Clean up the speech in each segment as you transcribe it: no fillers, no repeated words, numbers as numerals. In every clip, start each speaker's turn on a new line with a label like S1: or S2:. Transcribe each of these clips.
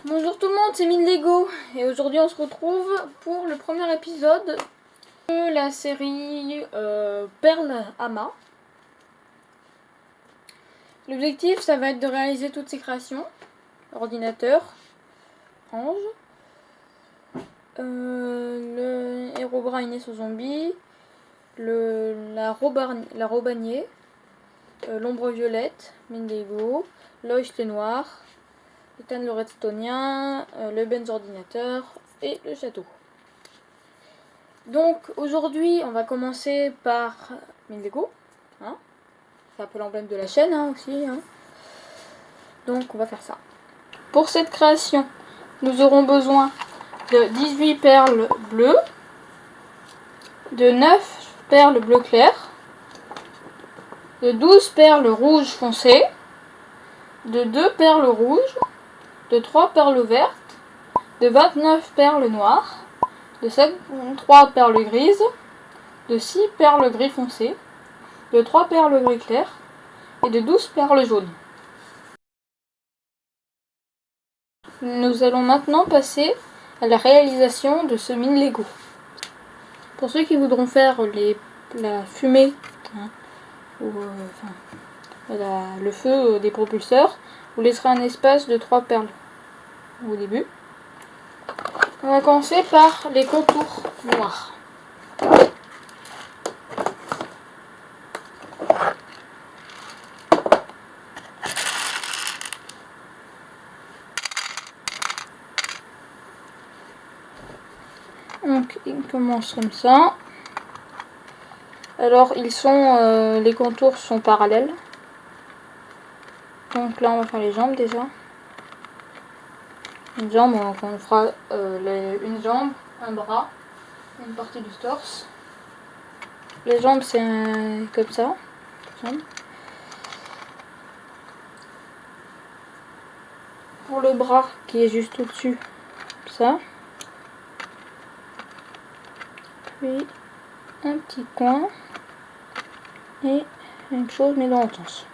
S1: Bonjour tout le monde, c'est Mine Lego et aujourd'hui on se retrouve pour le premier épisode de la série Perle Ama. L'objectif ça va être de réaliser toutes ces créations. Ordinateur, ange, le Herobrine et son zombie, la Robanier, l'ombre violette, Mine Lego, Loïs le noir, Ethan le redstoneien, le Benz ordinateur et le château. Donc aujourd'hui on va commencer par Mine Lego, hein. C'est un peu l'emblème de la chaîne aussi. Donc on va faire ça. Pour cette création, nous aurons besoin de 18 perles bleues, de 9 perles bleu clair, de 12 perles rouges foncées, de 2 perles rouges, de 3 perles vertes, de 29 perles noires, de 3 perles grises, de 6 perles gris foncé, de 3 perles gris clair et de 12 perles jaunes. Nous allons maintenant passer à la réalisation de ce Mine Lego. Pour ceux qui voudront faire la fumée, ou le feu des propulseurs, vous laisserez un espace de 3 perles au début. On va commencer par les contours noirs. Donc ils commencent comme ça. Alors les contours sont parallèles. Donc là on va faire les jambes déjà. Une jambe, on fera une jambe, un bras, une partie du torse. Les jambes c'est comme ça. Pour le bras qui est juste au-dessus, comme ça. Puis un petit coin et une chose mais dans l'autre sens.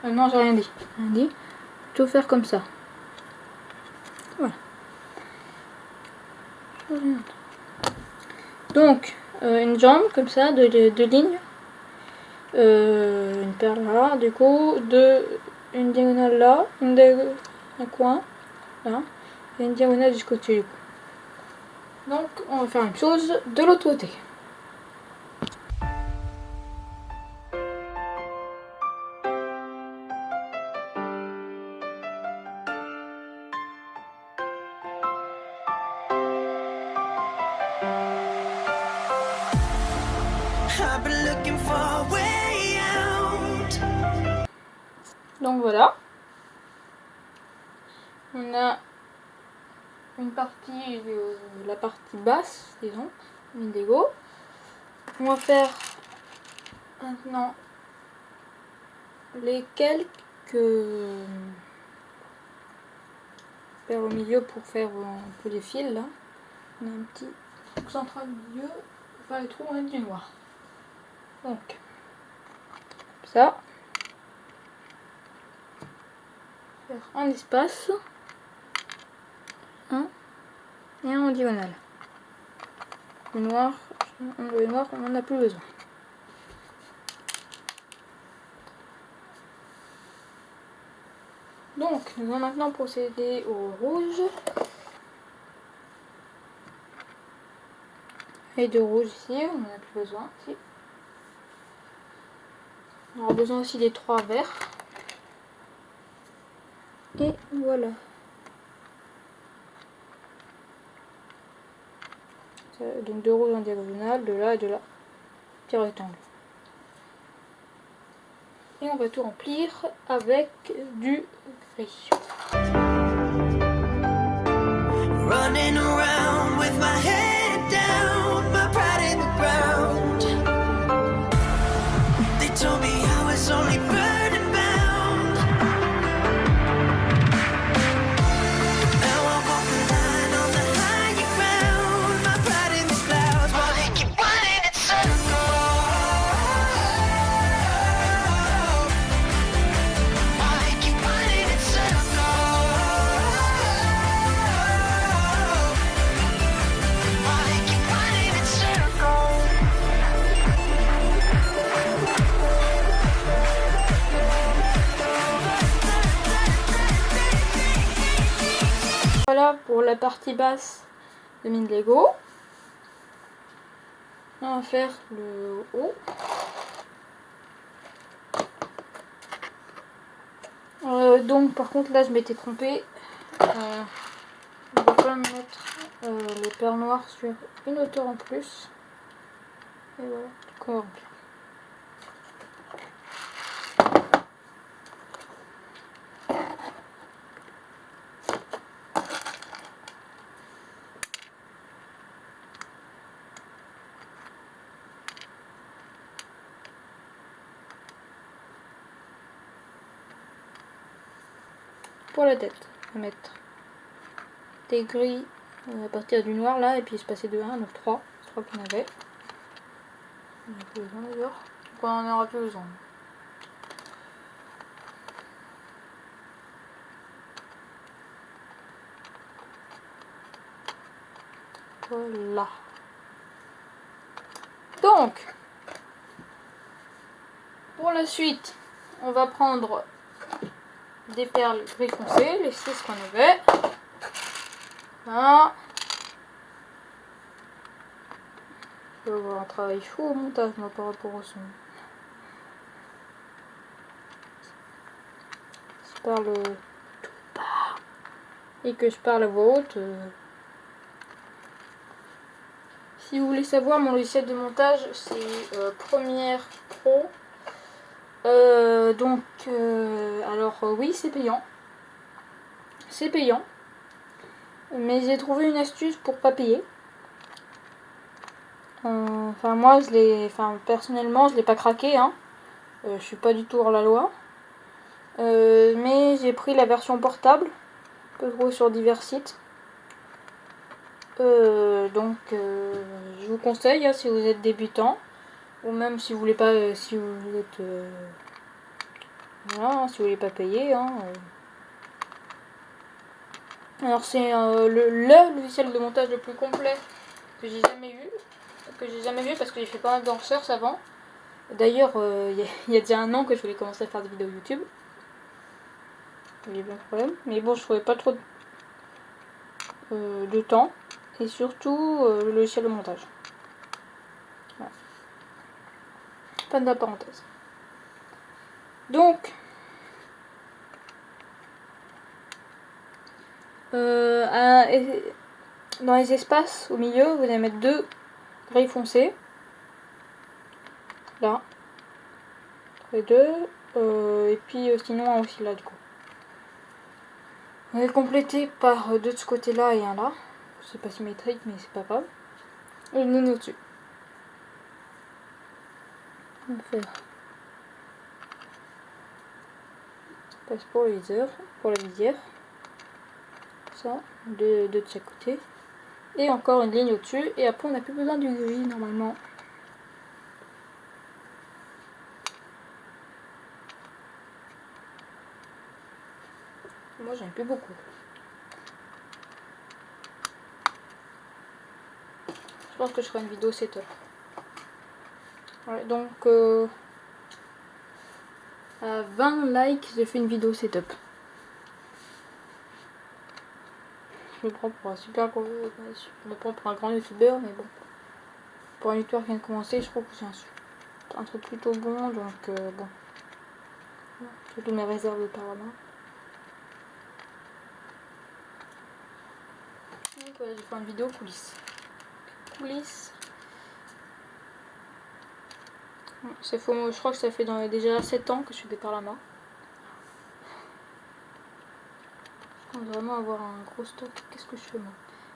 S1: Non, j'ai rien dit. Tout faire comme ça. Voilà. Donc, une jambe comme ça, deux lignes. Une perle là, du coup, une diagonale là, un coin là, et une diagonale jusqu'au dessus du coup. Donc, on va faire une chose de l'autre côté. Donc voilà, on a une partie, la partie basse, disons, Mine Lego. On va faire maintenant les quelques faire au milieu pour faire un peu les fils là. On a un petit central au milieu, pour faire les trous, on va mettre du noir. Donc, ça. Un espace, un et un en diagonale. Le noir on n'en a plus besoin. Donc nous allons maintenant procéder au rouge et de rouge ici, on n'en a plus besoin ici. On aura besoin aussi des 3 verts. Et voilà. Donc 2 rouges en diagonale, de là et de là. Petit rectangle. Et on va tout remplir avec du gris. Running around with my head down, my pride in the ground. They told me I was only burden bound. Now I walk the line on the higher ground. voilà pour la partie basse de mine Lego. On va faire le haut. Donc par contre là je m'étais trompée. On va pas mettre les perles noires sur une hauteur en plus. Et voilà, tout qu'on va remplir. Pour la tête, on va mettre des gris à partir du noir là, et puis se passer de 1, donc 3. 3 qu'on avait. On n'a plus besoin d'ailleurs. Donc on en aura plus besoin. Voilà. Donc, pour la suite, on va prendre des perles gris foncé, les 6 qu'on avait. Voilà. Je vais avoir un travail fou au montage, moi, par rapport au son. Si je parle tout bas et que je parle à voix haute. Si vous voulez savoir, mon logiciel de montage, c'est Premiere Pro. Oui, c'est payant. C'est payant. Mais j'ai trouvé une astuce pour pas payer. Moi, personnellement, je l'ai pas craqué. Hein. Je suis pas du tout hors la loi. Mais j'ai pris la version portable. On peut trouver sur divers sites. Je vous conseille, hein, si vous êtes débutant, ou même si vous voulez pas, si vous êtes, voilà, si vous voulez pas payer. Hein, Alors c'est le logiciel de montage le plus complet que j'ai jamais vu, parce que j'ai fait pas mal d'Ancestors avant. D'ailleurs, il y a déjà un an que je voulais commencer à faire des vidéos YouTube. Il y a bien de problème, mais bon, je trouvais pas trop de temps, et surtout le logiciel de montage. Voilà. Pas de la parenthèse. Donc, dans les espaces au milieu, vous allez mettre 2 gris foncés. Là. Les 2. Et puis sinon aussi là du coup. On va compléter par 2 de ce côté-là et un là. C'est pas symétrique mais c'est pas grave. Et une ligne au-dessus. On va faire. On passe pour le viseur, pour la visière. Ça, 2 de chaque côté. Et encore une ligne au-dessus. Et après on n'a plus besoin du gris normalement. Moi j'en ai plus beaucoup. Je pense que je ferai une vidéo setup. Ouais, donc à 20 likes, j'ai fait une vidéo setup. Je me prends pour un grand youtubeur, mais bon. Pour un youtubeur qui vient de commencer, je trouve que c'est un truc plutôt bon, donc bon. J'ai toutes mes réserves de paramount. Donc voilà, j'ai fait une vidéo coulisses. C'est faux, je crois que ça fait déjà 7 ans que je fais des parlaments. Je pense vraiment avoir un gros stock. Qu'est-ce que je fais moi?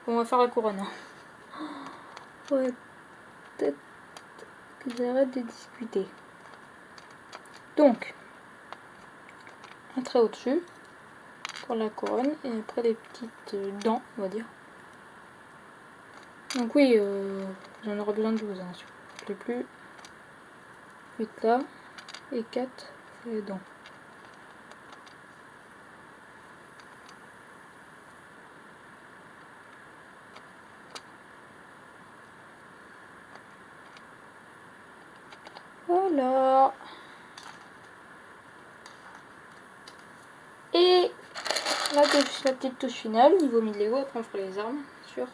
S1: Bon, on va faire la couronne. Ouais, peut-être que j'arrête de discuter. Donc, un trait au-dessus pour la couronne et après des petites dents, on va dire. Donc oui, j'en aurai besoin de 12, hein, s'il vous plaît plus. 8 là et 4 c'est les dents. Voilà. Et la petite touche finale, niveau 1000 Lego, après on fera les armes, sûr.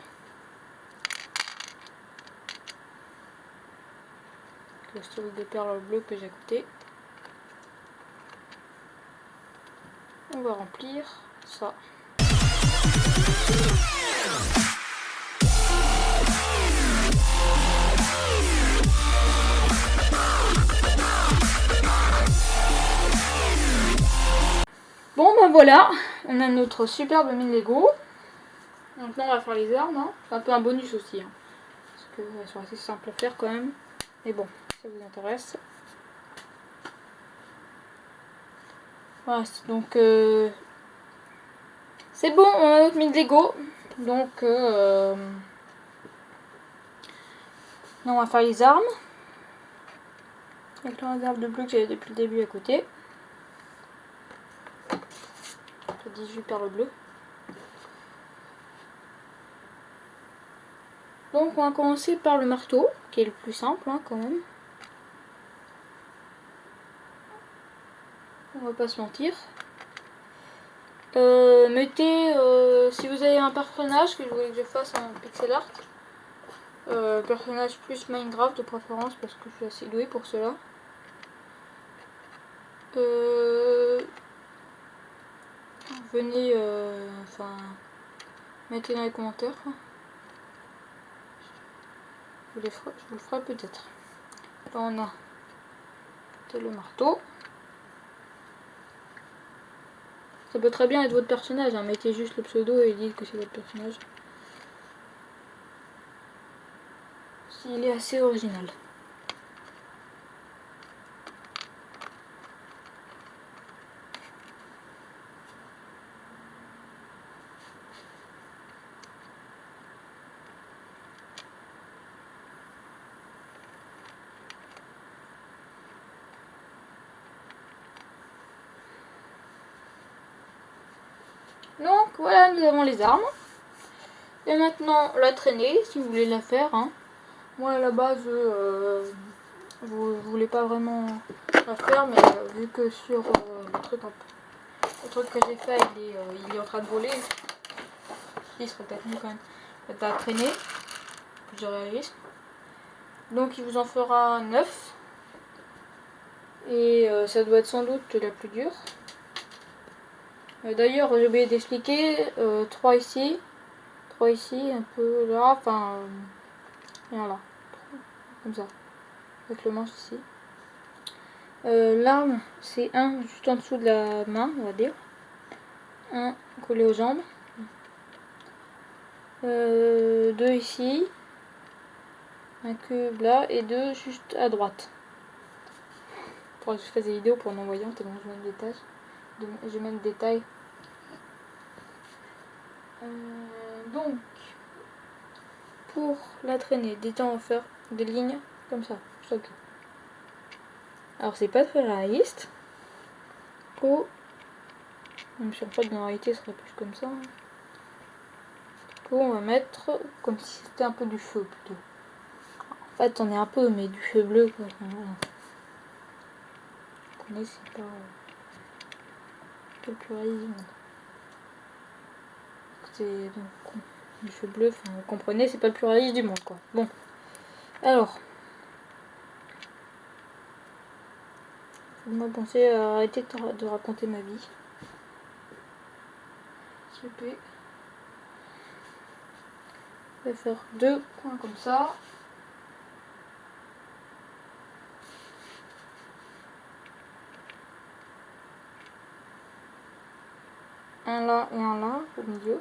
S1: Le stylo de perles bleu que j'ai à côté. On va remplir ça. Bon ben voilà, on a notre superbe 1000 Lego. Maintenant on va faire les armes, hein. C'est un peu un bonus aussi, hein, parce qu'elles sont assez simples à faire quand même. Mais bon, ça vous intéresse. Voilà, donc c'est bon, on a notre 1000 Lego. Donc là on va faire les armes. Avec le réserve de bleu que j'avais depuis le début à côté. 18 perles bleues. Donc on va commencer par le marteau, qui est le plus simple hein, quand même. On va pas se mentir. Mettez, si vous avez un personnage que vous voulez que je fasse en pixel art, personnage plus Minecraft de préférence parce que je suis assez douée pour cela. Venez, mettez dans les commentaires. Je vous le ferai peut-être. Là on a le marteau. Ça peut très bien être votre personnage, hein. Mettez juste le pseudo et dites que c'est votre personnage. Il est assez original. Donc voilà, nous avons les armes. Et maintenant la traînée, si vous voulez la faire. Hein. Moi à la base, je voulais pas vraiment la faire, mais vu que sur le truc que j'ai fait, il est en train de voler, il serait peut-être mieux quand même à traîner, plus de réalisme. Donc il vous en fera 9. Et ça doit être sans doute la plus dure. D'ailleurs, j'ai oublié d'expliquer, 3 ici, un peu là, enfin, là, comme ça, avec le manche ici. L'arme, c'est un juste en dessous de la main, on va dire. Un collé aux jambes. 2 ici. Un cube là, et 2 juste à droite. Faudrait que je fasse des vidéos pour en voyant tellement je mets le détail. Je mets le détail. Donc, pour la traînée, déjà on va faire des lignes comme ça, tout. Alors c'est pas très réaliste. Même si en fait dans la réalité ce serait plus comme ça. On va mettre comme si c'était un peu du feu plutôt. En fait on est un peu mais du feu bleu quoi. Voilà. Vous connaissez pas le plus réaliste. C'est donc du feu bleu, enfin vous comprenez, c'est pas le plus réaliste du monde quoi. Bon, alors moi pensez à arrêter de raconter ma vie, s'il vous plaît. Je vais faire 2 points comme ça. Un là et un là au milieu.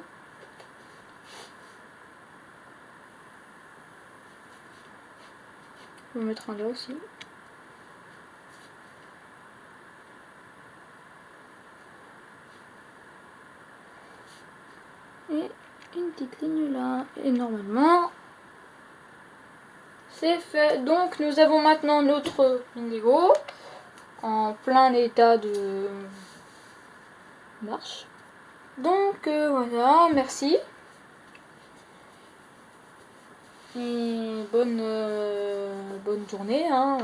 S1: Je vais mettre un là aussi. Et une petite ligne là. Et normalement, c'est fait. Donc nous avons maintenant notre Lego en plein état de marche. Donc voilà, merci. Et bonne journée. Hein.